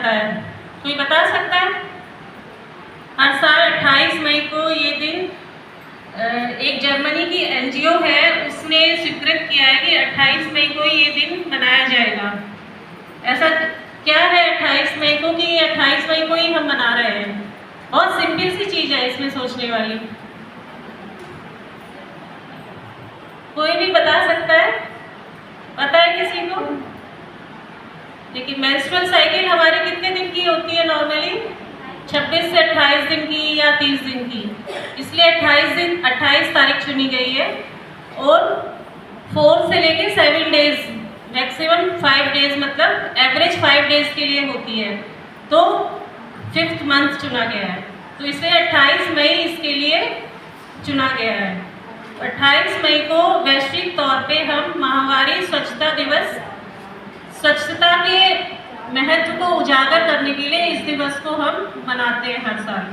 जाता है? कोई बता सकता है? हर साल 28 मई को ये दिन एक जर्मनी की एनजीओ है, उसने स्वीकृत किया है कि 28 मई को ये दिन मनाया जाएगा। ऐसा क्या है 28 मई को कि 28 मई को ही हम मना रहे हैं? बहुत सिंपल सी चीज़ है इसमें सोचने वाली। कोई भी बता सकता है? पता है किसी को? लेकिन मेंस्ट्रुअल साइकिल हमारी कितने दिन की होती है नॉर्मली? 26 से 28 दिन की या 30 दिन की। इसलिए 28 तारीख चुनी गई है और 4 से लेके 7 डेज, मैक्सिमम 5 डेज, मतलब एवरेज 5 डेज के लिए होती है, तो 5th मंथ चुना गया है। तो इसलिए 28 मई इसके लिए चुना गया है। 28 मई को वैश्विक तौर पे हम माहवारी स्वच्छता दिवस, स्वच्छता के महत्व को उजागर करने के लिए इस दिवस को हम मनाते हैं हर साल।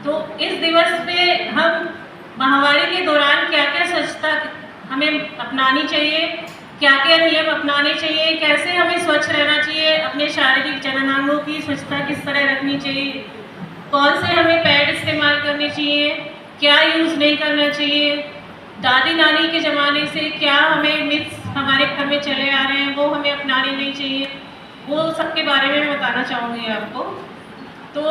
तो इस दिवस पे हम माहवारी के दौरान क्या क्या स्वच्छता हमें अपनानी चाहिए, क्या क्या नियम अपनाने चाहिए, कैसे हमें स्वच्छ रहना चाहिए, अपने शारीरिक जननांगों की स्वच्छता किस तरह रखनी चाहिए, कौन से हमें पैड इस्तेमाल करने चाहिए, क्या यूज़ नहीं करना चाहिए, दादी नानी के ज़माने से क्या हमें मिथ्स हमारे घर में चले आ रहे हैं वो हमें अपनाने नहीं चाहिए, वो सब के बारे में मैं बताना चाहूँगी आपको। तो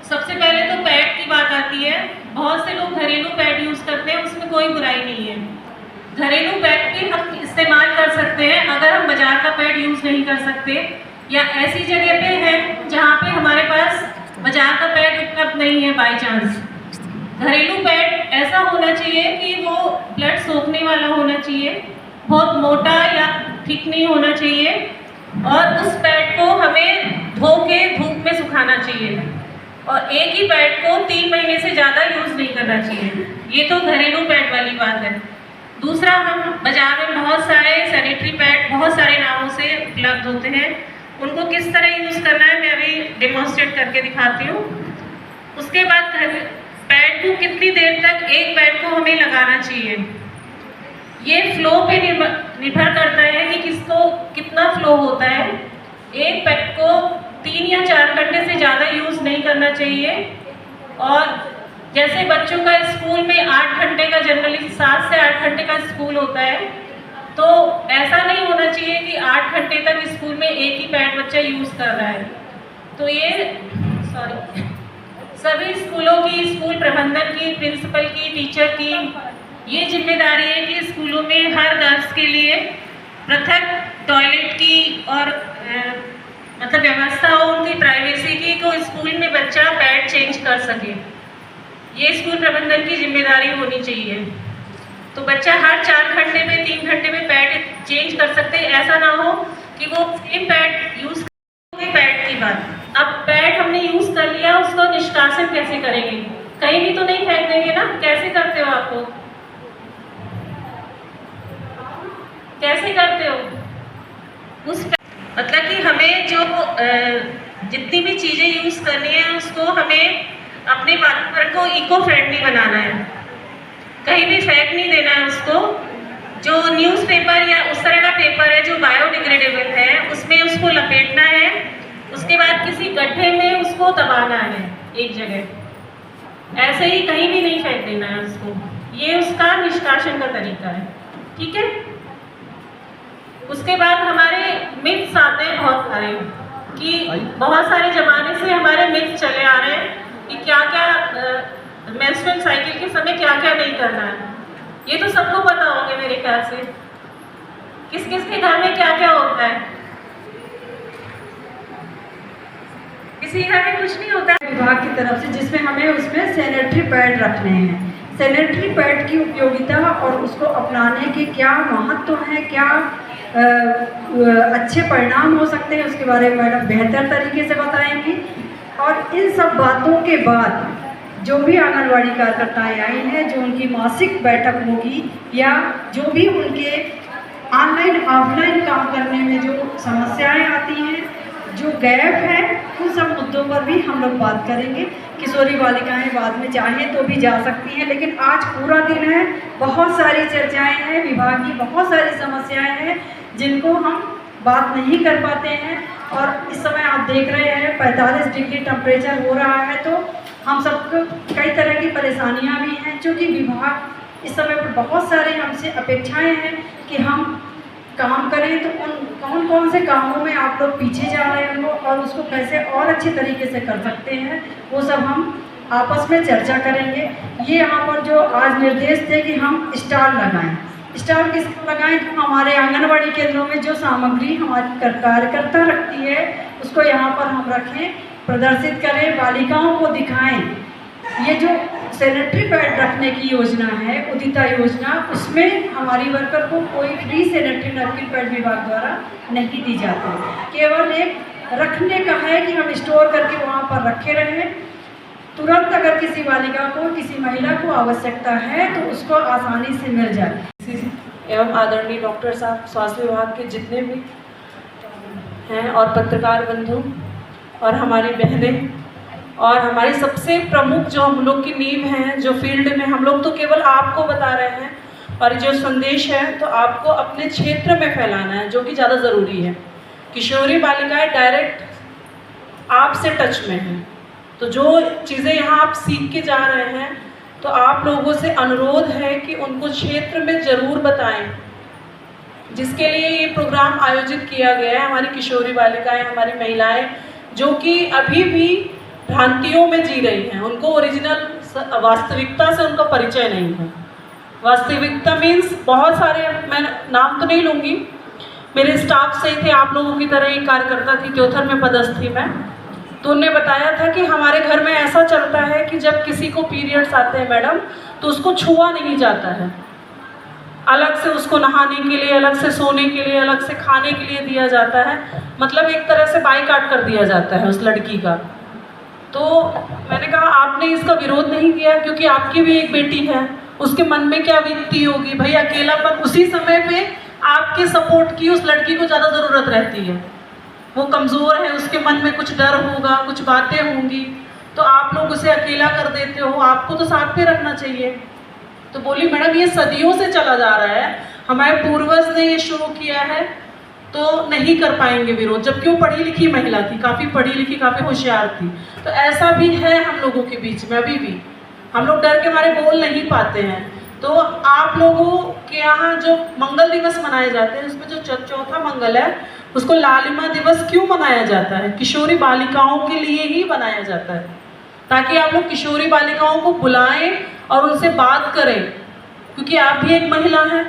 सबसे पहले तो पैड की बात आती है। बहुत से लोग घरेलू पैड यूज़ करते हैं, उसमें कोई बुराई नहीं है। घरेलू पैड भी हम इस्तेमाल कर सकते हैं अगर हम बाजार का पैड यूज़ नहीं कर सकते या ऐसी जगह पे है जहाँ पे हमारे पास बाजार का पैड उपलब्ध नहीं है बाई चांस। घरेलू पैड ऐसा होना चाहिए कि वो ब्लड सोखने वाला होना चाहिए, बहुत मोटा या थिक नहीं होना चाहिए, और उस पैड को हमें धो के धूप में सुखाना चाहिए और एक ही पैड को 3 महीने से ज़्यादा यूज़ नहीं करना चाहिए। ये तो घरेलू पैड वाली बात है। दूसरा, हम बाजार में बहुत सारे सैनिटरी पैड बहुत सारे नामों से उपलब्ध होते हैं, उनको किस तरह यूज़ करना है मैं अभी डेमोन्स्ट्रेट करके दिखाती हूँ। उसके बाद पैड को कितनी देर तक एक पैड को हमें लगाना चाहिए, ये फ्लो पे निर्भर करता है कि किसको कितना फ्लो होता है। एक पैड को 3 या 4 घंटे से ज़्यादा यूज़ नहीं करना चाहिए। और जैसे बच्चों का स्कूल में 8 घंटे का, जनरली 7 से 8 घंटे का स्कूल होता है, तो ऐसा नहीं होना चाहिए कि 8 घंटे तक स्कूल में एक ही पैड बच्चा यूज़ कर रहा है। तो ये सभी स्कूलों की, स्कूल प्रबंधन की, प्रिंसिपल की, टीचर की ये जिम्मेदारी है कि स्कूलों में हर गर्ल्स के लिए पृथक टॉयलेट की और मतलब व्यवस्था हो, उनकी प्राइवेसी की, तो स्कूल में बच्चा पैड चेंज कर सके। ये स्कूल प्रबंधन की जिम्मेदारी होनी चाहिए। तो बच्चा हर 4 घंटे में, 3 घंटे में पैड चेंज कर सकते हैं। ऐसा ना हो कि वो सेम पैड यूज़ करें। पैड की बात, अब पैड हमने यूज़ कर लिया, उसको निष्कासन कैसे करेंगे? कहीं भी तो नहीं फेंक देंगे ना? कैसे करते हो आप लोग? कैसे करते हो? मतलब कि हमें जो जितनी भी चीज़ें यूज़ करनी है उसको हमें अपने वातावरण को इको फ्रेंडली बनाना है, कहीं भी फेंक नहीं देना है उसको। जो न्यूज़पेपर या उस तरह का पेपर है जो बायोडिग्रेडेबल है, उसमें उसको लपेटना है, उसके बाद किसी गड्ढे में उसको दबाना है एक जगह, ऐसे ही कहीं भी नहीं फेंक देना है उसको। ये उसका निष्कासन का तरीका है, ठीक है। उसके बाद हमारे मिथ्स आते हैं बहुत सारे, कि बहुत सारे ज़माने से हमारे मिथ्स चले आ रहे हैं कि क्या क्या मेंस्ट्रुअल साइकिल के समय क्या क्या नहीं करना है। ये तो सबको पता होंगे मेरे ख्याल से। किस किस के घर में क्या क्या होता है? किसी घर में कुछ नहीं होता है। विभाग की तरफ से जिसमें हमें उसमें सैनिटरी पैड रखने हैं। सैनिटरी पैड की उपयोगिता और उसको अपनाने के क्या महत्व है, क्या अच्छे परिणाम हो सकते हैं, उसके बारे में मैडम बेहतर तरीके से बताएंगी। और इन सब बातों के बाद जो भी आंगनवाड़ी कार्यकर्ताएँ आई हैं, जो उनकी मासिक बैठक होगी या जो भी उनके ऑनलाइन ऑफलाइन काम करने में जो समस्याएं आती हैं, जो गैप है, उन सब मुद्दों पर भी हम लोग बात करेंगे। किशोरी बालिकाएं बाद में चाहें तो भी जा सकती हैं, लेकिन आज पूरा दिन है, बहुत सारी चर्चाएं हैं, विभाग की बहुत सारी समस्याएं हैं जिनको हम बात नहीं कर पाते हैं। और इस समय आप देख रहे हैं 45 डिग्री टेम्परेचर हो रहा है, तो हम सबको कई तरह की परेशानियां भी हैं, क्योंकि विभाग इस समय पर बहुत सारे हमसे अपेक्षाएं हैं कि हम काम करें। तो उन कौन कौन से कामों में आप लोग पीछे जा रहे हो और उसको कैसे और अच्छे तरीके से कर सकते हैं, वो सब हम आपस में चर्चा करेंगे। ये यहाँ पर जो आज निर्देश थे कि हम स्टॉल लगाएं। स्टॉल किस लगाएं? तो हमारे आंगनबाड़ी केंद्रों में जो सामग्री हमारी कार्यकर्ता रखती है उसको यहाँ पर हम रखें, प्रदर्शित करें, बालिकाओं को दिखाएं। ये जो सैनिटरी पैड रखने की योजना है, उदिता योजना, उसमें हमारी वर्कर को कोई फ्री सैनिटरी नैपकिन पैड विभाग द्वारा नहीं दी जाती। केवल एक रखने का है कि हम स्टोर करके वहाँ पर रखे रहें। तुरंत अगर किसी बालिका को, किसी महिला को आवश्यकता है तो उसको आसानी से मिल जाए। एवं आदरणीय डॉक्टर साहब, स्वास्थ्य विभाग के जितने भी हैं और पत्रकार बंधु और हमारी बहनें और हमारी सबसे प्रमुख जो हम लोग की नींव हैं, जो फील्ड में हम लोग तो केवल आपको बता रहे हैं, और जो संदेश है तो आपको अपने क्षेत्र में फैलाना है, जो कि ज़्यादा ज़रूरी है। किशोरी बालिकाएं डायरेक्ट आपसे टच में हैं, तो जो चीज़ें यहाँ आप सीख के जा रहे हैं, तो आप लोगों से अनुरोध है कि उनको क्षेत्र में ज़रूर बताएं, जिसके लिए ये प्रोग्राम आयोजित किया गया है। हमारी किशोरी बालिकाएं, हमारी महिलाएं जो कि अभी भी भ्रांतियों में जी रही हैं, उनको ओरिजिनल वास्तविकता से उनका परिचय नहीं है। वास्तविकता मीन्स बहुत सारे, मैं नाम तो नहीं लूँगी, मेरे स्टाफ से ही थे, आप लोगों की तरह ही कार्यकर्ता थी, त्योथर में पदस्थ थी मैं, तो उन्होंने बताया था कि हमारे घर में ऐसा चलता है कि जब किसी को पीरियड्स आते हैं मैडम, तो उसको छुआ नहीं जाता है, अलग से उसको नहाने के लिए, अलग से सोने के लिए, अलग से खाने के लिए दिया जाता है, मतलब एक तरह से बाइकाट कर दिया जाता है उस लड़की का। तो मैंने कहा आपने इसका विरोध नहीं किया, क्योंकि आपकी भी एक बेटी है, उसके मन में क्या बीतती होगी भाई, अकेलापन, उसी समय पे आपके सपोर्ट की उस लड़की को ज़्यादा ज़रूरत रहती है, वो कमज़ोर है, उसके मन में कुछ डर होगा, कुछ बातें होंगी, तो आप लोग उसे अकेला कर देते हो, आपको तो साथ पे रखना चाहिए। तो बोली मैडम ये सदियों से चला जा रहा है, हमारे पूर्वज ने ये शुरू किया है, तो नहीं कर पाएंगे विरोध, जबकि वो पढ़ी लिखी महिला थी, काफ़ी पढ़ी लिखी, काफ़ी होशियार थी। तो ऐसा भी है हम लोगों के बीच में, अभी भी हम लोग डर के मारे बोल नहीं पाते हैं। तो आप लोगों के यहाँ जो मंगल दिवस मनाए जाते हैं, उसमें जो चौथा मंगल है, उसको लालिमा दिवस क्यों मनाया जाता है? किशोरी बालिकाओं के लिए ही बनाया जाता है, ताकि आप लोग किशोरी बालिकाओं को बुलाएं और उनसे बात करें, क्योंकि आप भी एक महिला हैं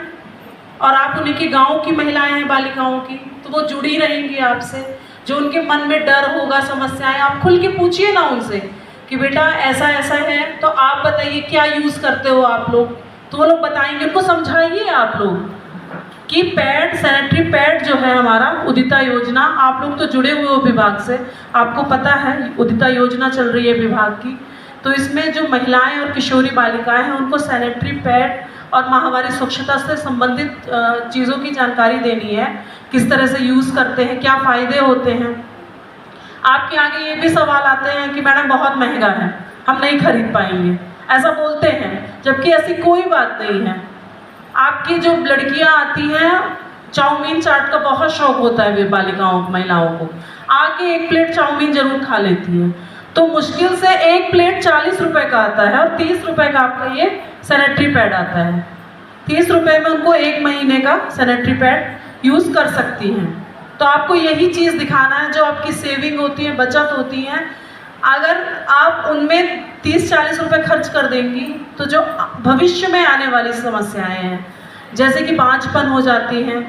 और आप उन्हीं के गांव की महिलाएं हैं, बालिकाओं की, तो वो जुड़ी रहेंगी आपसे। जो उनके मन में डर होगा, समस्याएं, आप खुल के पूछिए ना उनसे कि बेटा ऐसा ऐसा है, तो आप बताइए क्या यूज़ करते हो आप लोग, तो वो लोग बताएंगे। उनको समझाइए आप लोग कि पैड, सैनिटरी पैड जो है हमारा उदिता योजना, आप लोग तो जुड़े हुए हो विभाग से, आपको पता है उदिता योजना चल रही है विभाग की, तो इसमें जो महिलाएं और किशोरी बालिकाएं हैं उनको सैनिटरी पैड और माहवारी स्वच्छता से संबंधित चीज़ों की जानकारी देनी है, किस तरह से यूज़ करते हैं, क्या फ़ायदे होते हैं। आपके आगे ये भी सवाल आते हैं कि मैडम बहुत महंगा है, हम नहीं खरीद पाएंगे, ऐसा बोलते हैं, जबकि ऐसी कोई बात नहीं है। आपकी जो लड़कियां आती हैं, चाउमीन चाट का बहुत शौक होता है वे बालिकाओं, महिलाओं को, आके एक प्लेट चाउमीन जरूर खा लेती हैं, तो मुश्किल से एक प्लेट 40 रुपए का आता है और 30 रुपए का आपका ये सैनिटरी पैड आता है। 30 रुपए में उनको 1 महीने का सैनिटरी पैड यूज़ कर सकती हैं। तो आपको यही चीज़ दिखाना है, जो आपकी सेविंग होती है, बचत होती है, अगर आप उनमें 30-40 रुपए खर्च कर देंगी, तो जो भविष्य में आने वाली समस्याएं हैं, जैसे कि बांझपन हो जाती हैं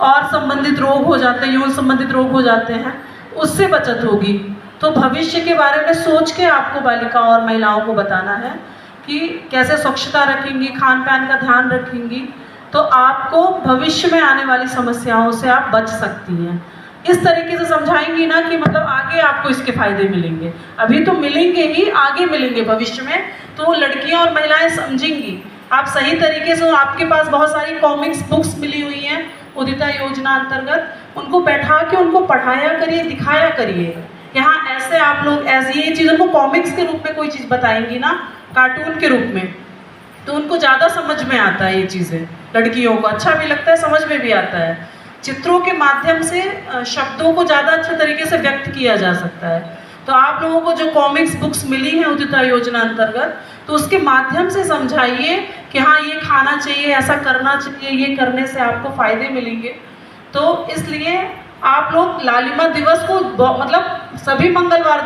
और संबंधित रोग हो जाते हैं, यौन संबंधित रोग हो जाते हैं, उससे बचत होगी। तो भविष्य के बारे में सोच के आपको बालिकाओं और महिलाओं को बताना है कि कैसे स्वच्छता रखेंगी, खान पान का ध्यान रखेंगी, तो आपको भविष्य में आने वाली समस्याओं से आप बच सकती हैं। इस तरीके से समझाएंगी ना कि मतलब आगे आपको इसके फायदे मिलेंगे, अभी तो मिलेंगे ही, आगे मिलेंगे भविष्य में, तो लड़कियां और महिलाएं समझेंगी आप सही तरीके से। आपके पास बहुत सारी कॉमिक्स बुक्स मिली हुई हैं उदिता योजना अंतर्गत, उनको बैठा के उनको पढ़ाया करिए, दिखाया करिए। यहाँ ऐसे आप लोग ऐसे ये चीज़ उनको कॉमिक्स के रूप में कोई चीज़ बताएंगी ना, कार्टून के रूप में, तो उनको ज़्यादा समझ में आता है ये चीज़ें, लड़कियों को अच्छा भी लगता है, समझ में भी आता है। चित्रों के माध्यम से शब्दों को ज़्यादा अच्छे तरीके से व्यक्त किया जा सकता है। तो आप लोगों को जो कॉमिक्स बुक्स मिली हैं उदिता योजना अंतर्गत, तो उसके माध्यम से समझाइए कि हाँ ये खाना चाहिए, ऐसा करना चाहिए, ये करने से आपको फ़ायदे मिलेंगे। तो इसलिए आप लोग लालिमा दिवस को मतलब सभी मंगलवार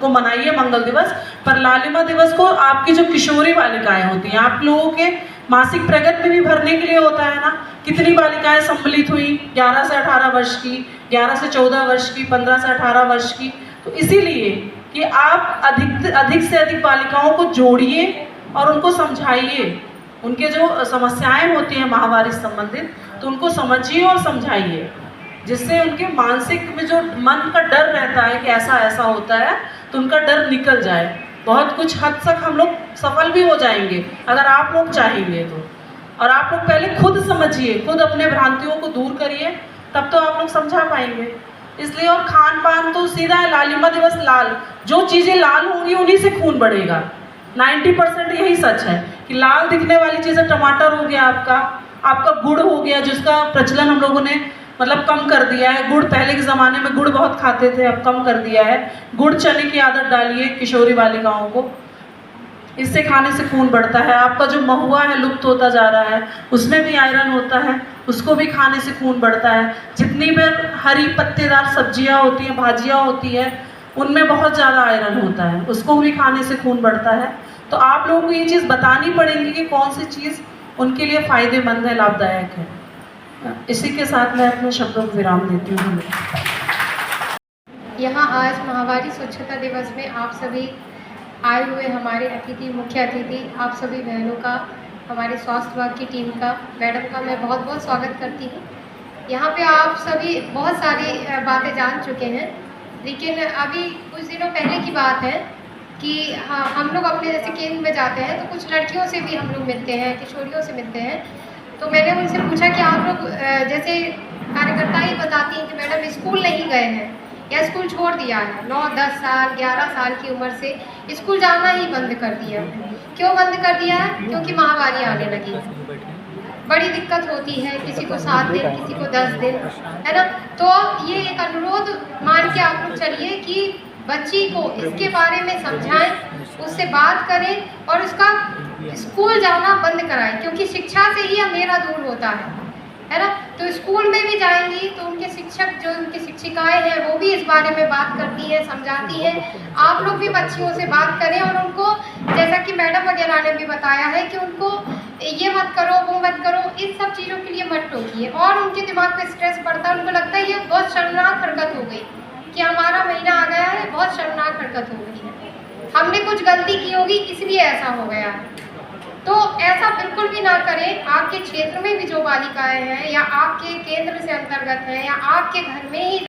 को मनाइए मंगल दिवस, पर लालिमा दिवस को आपकी जो किशोरी बालिकाएं होती हैं, आप लोगों के मासिक प्रगति में भी भरने के लिए होता है ना, कितनी बालिकाएं सम्मिलित हुई 11 से 18 वर्ष की, 11 से 14 वर्ष की, 15 से 18 वर्ष की। तो इसीलिए कि आप अधिक से अधिक बालिकाओं को जोड़िए और उनको समझाइए, उनके जो समस्याएं होती हैं माहवारी से संबंधित, तो उनको समझिए और समझाइए, जिससे उनके मानसिक में जो मन का डर रहता है कि ऐसा ऐसा होता है, तो उनका डर निकल जाए। बहुत कुछ हद तक हम लोग सफल भी हो जाएंगे अगर आप लोग चाहेंगे तो। और आप लोग पहले खुद समझिए, खुद अपने भ्रांतियों को दूर करिए, तब तो आप लोग समझा पाएंगे। इसलिए और खान पान तो सीधा है, लालिमा दिवस लाल, जो चीज़ें लाल होंगी उन्हीं से खून बढ़ेगा। 90% यही सच है कि लाल दिखने वाली चीज़ें, टमाटर हो गया आपका गुड़ हो गया, जिसका प्रचलन हम लोगों ने मतलब कम कर दिया है। गुड़ पहले के ज़माने में गुड़ बहुत खाते थे, अब कम कर दिया है। गुड़ चने की आदत डालिए किशोरी बालिकाओं को, इससे खाने से खून बढ़ता है। आपका जो महुआ है लुप्त होता जा रहा है, उसमें भी आयरन होता है, उसको भी खाने से खून बढ़ता है। जितनी भी हरी पत्तेदार सब्जियां होती हैं, भाजियां होती है, उनमें बहुत ज़्यादा आयरन होता है, उसको भी खाने से खून बढ़ता है। तो आप लोगों को ये चीज़ बतानी पड़ेगी कि कौन सी चीज़ उनके लिए फ़ायदेमंद है, लाभदायक है। इसी के साथ मैं अपने शब्दों को विराम देती हूँ। यहाँ आज माहवारी स्वच्छता दिवस में आप सभी आए हुए हमारे अतिथि, मुख्य अतिथि, आप सभी बहनों का, हमारे स्वास्थ्य विभाग की टीम का, मैडम का मैं बहुत बहुत स्वागत करती हूँ। यहाँ पे आप सभी बहुत सारी बातें जान चुके हैं, लेकिन अभी कुछ दिनों पहले की बात है कि हाँ, हम लोग अपने जैसे केंद्र में जाते हैं तो कुछ लड़कियों से भी हम लोग मिलते हैं, किशोरियों से मिलते हैं। तो मैंने उनसे पूछा कि आप लोग जैसे कार्यकर्ता ही बताती हैं कि मैडम स्कूल नहीं गए हैं या स्कूल छोड़ दिया है, 9, 10 साल, 11 साल की उम्र से स्कूल जाना ही बंद कर दिया है। क्यों बंद कर दिया है? क्योंकि माहवारी आने लगी। बड़ी दिक्कत होती है, किसी को 7 दिन, किसी को 10 दिन, है ना। तो ये एक अनुरोध मान के आप लोग चलिए कि बच्ची को इसके बारे में समझाएं, उससे बात करें और उसका स्कूल जाना बंद कराएं, क्योंकि शिक्षा से ही अंधेरा दूर होता है ना। तो स्कूल में भी जाएंगी तो उनके शिक्षक, जो उनकी शिक्षिकाएं हैं, वो भी इस बारे में बात करती हैं, समझाती हैं। आप लोग भी बच्चियों से बात करें और उनको, जैसा कि मैडम वगैरह ने भी बताया है कि उनको ये मत करो, वो मत करो, इन सब चीज़ों के लिए मत टोकिए। और उनके दिमाग पे स्ट्रेस पड़ता है, उनको लगता है ये बहुत शर्मनाक हरकत हो गई कि हमारा महीना आ गया है, बहुत शर्मनाक हरकत हो गई है, हमने कुछ गलती की होगी इसलिए ऐसा हो गया है। तो ऐसा बिल्कुल भी ना करें। आपके क्षेत्र में भी जो बालिकाएं हैं या आपके केंद्र से अंतर्गत हैं या आपके घर में ही